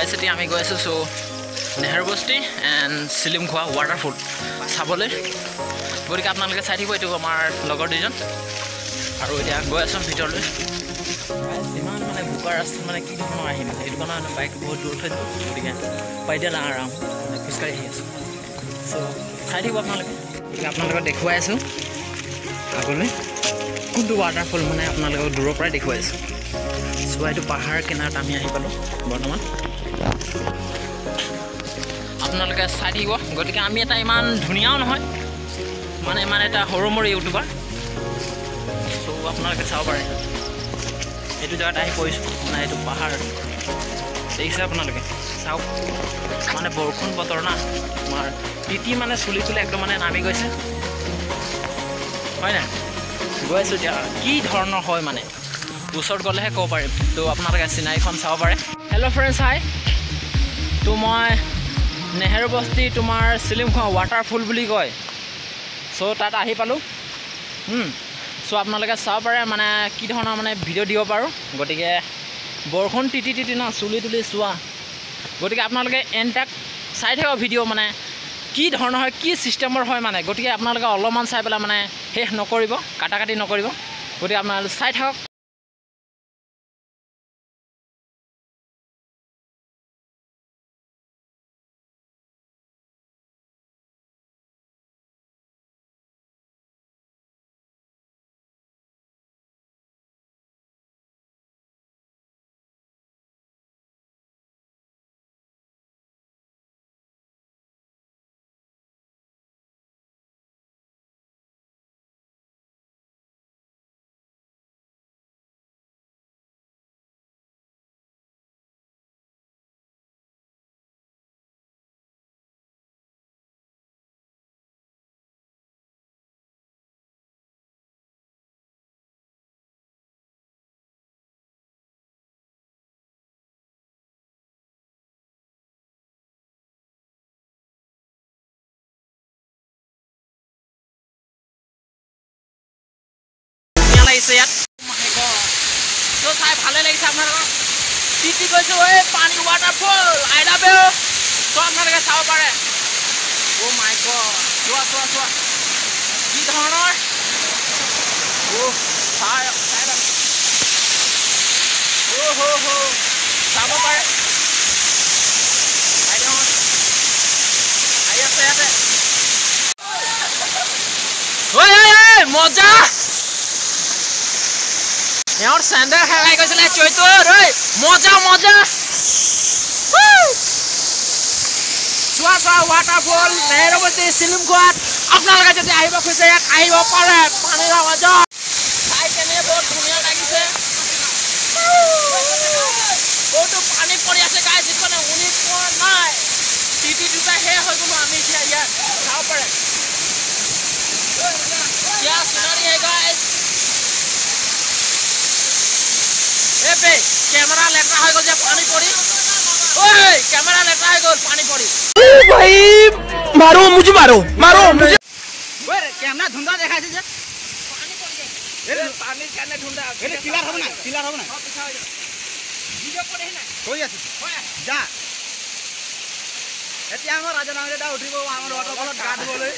গাইছ এতিয়া আমি গৈ আছোঁ চ' নেহেৰু বস্তি এণ্ড চিলিমখোৱা ৱাটাৰফল চাবলৈ গতিকে আপোনালোকে চাই থাকিব এইটো আমাৰ লগৰ দুজন আৰু এতিয়া গৈ আছোঁ ভিতৰলৈ ইমান মানে বোকা ৰাস্তাত মানে কি ধৰণৰ আহিম সেইটো কাৰণে বাইক বহুত দূৰ থৈ দিলোঁ গতিকে পাইদিয়া আৰাম মানে খোজকাঢ়ি আহি আছোঁ চ' চাই থাকিব আপোনালোকে গতিকে আপোনালোকক দেখুৱাই আছোঁ আগলৈ কোনটো ৱাটাৰফল মানে আপোনালোকক দূৰৰ পৰাই দেখুৱাই আছোঁ চ' এইটো পাহাৰ কিনাৰত আমি আহি পালোঁ বৰ্তমান আপোনালোকে চাই থাকিব গতিকে আমি এটা ইমান ধুনীয়াও নহয় মানে ইমান এটা সৰু মৰু ইউটিউবাৰ চ' আপোনালোকে চাব পাৰে এইটো জেগাত আহি পৰিছোঁ মানে এইটো পাহাৰ দেখিছে আপোনালোকে চাওক মানে বৰষুণ বতৰ না তোমাৰ তিতি মানে চুলি একদম মানে নামি গৈছে হয় নাই গৈ আছোঁ এতিয়া কি ধৰণৰ হয় মানে ওচৰত গ'লেহে ক'ব পাৰিম তো আপোনালোকে চিনাৰীখন চাব পাৰে হেল্ল' ফ্ৰেণ্ডছ হাই তো মই নেহেৰু বস্তি তোমাৰ চিলিমখোৱা ৱাটাৰফল বুলি কয় চ' তাত আহি পালোঁ চ' আপোনালোকে চাব পাৰে মানে কি ধৰণৰ মানে ভিডিঅ' দিব পাৰোঁ গতিকে বৰষুণ তিতি ন চুলি তুলি চোৱা গতিকে আপোনালোকে এণ্টাক চাই থাকক ভিডিঅ' মানে কি ধৰণৰ হয় কি ছিষ্টেমৰ হয় মানে গতিকে আপোনালোকে অলপমান চাই পেলাই মানে শেষ নকৰিব কাটি নকৰিব গতিকে আপোনালোকে চাই থাকক ইয়াত চ' চাই ভালে লাগিছে আপোনালোকৰ তিতি গৈছোঁ এই পানী waterfall I love you so' আপোনালোকে চাব পাৰে অ' মাই গড চোৱা কি ধৰণৰ চাব পাৰে আহি আছে ইয়াতে মজা এওঁৰ চেণ্ডেল হেৰাই গৈছিলে চৈতুৰ ঐ মজা চোৱা ৱাটাৰফল নেহেৰু বস্তি চিলিমখোৱাত আপোনালোকে যদি আহিব খুজিছে ইয়াত আহিব পাৰে পানীৰ মাজত চাই কেনে বহুত ধুনীয়া লাগিছে বহুতো পানী পৰি আছে গাই যিটো শুনি পোৱা নাই তিতি দুটা শেষ হৈ গ'লো আমি এতিয়া ইয়াত চাব পাৰে क्या सिनारी है गाइस कैमरा लेटा है गल पानी पड़ी ओए कैमरा लेटा है गल पानी पड़ी ओ भाई मारो मुझे ओए कैमरा धुंधा देखा छे पानी पड़ी ए पानी केने धुंधा ए किलर हो ना वीडियो पड़े ना होई আছে जा এতিয়া আমাৰ ৰাজনাও এটা উঠিব আমাৰ ৱাটাৰফলত গা ধুবলৈ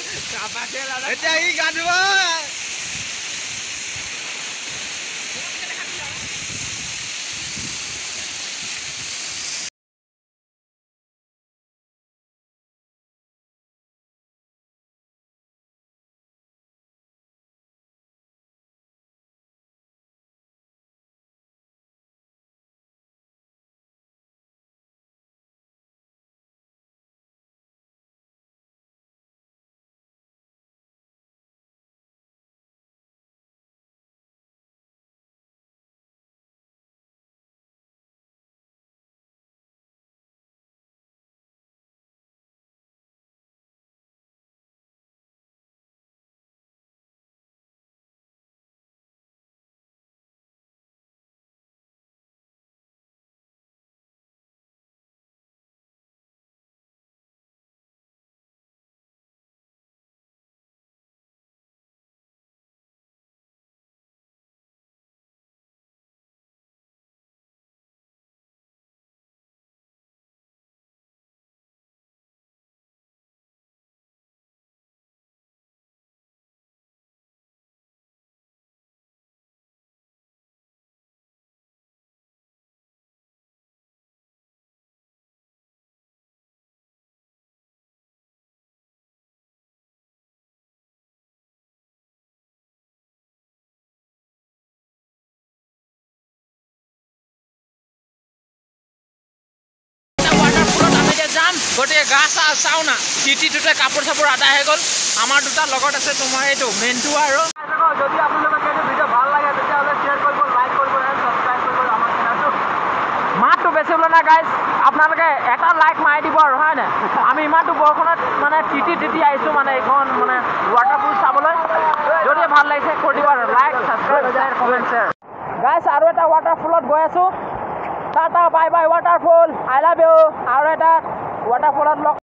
এতিয়া ই গা ধুব গতিকে গা চাওঁ না টিটিটোতে কাপোৰ চাপোৰ আদায় হৈ গ'ল আমাৰ দুটা লগত আছে তোমাৰ এইটো মেইনটো আৰু যদি আপোনালোকক এইটো ভিডিঅ' ভাল লাগে তেতিয়াহ'লে শ্বেয়াৰ কৰিব লাইক কৰিব এণ্ড ছাবস্ক্ৰাইব কৰিব আমাৰ চেনেলটো মাতটো বেছি ওলোৱা নাই গাইজ আপোনালোকে এটা লাইক মাৰি দিব আৰু হয় নাই আমি ইমানটো বৰষুণত মানে তিতি আহিছোঁ মানে এইখন মানে ৱাটাৰফল চাবলৈ যদি ভাল লাগিছে কৰি দিব আৰু like subscribe share comment share guys আৰু এটা ৱাটাৰফলত গৈ আছোঁ tata bye bye waterfall I love you আৰু এটা ৱাটাৰফলত লগ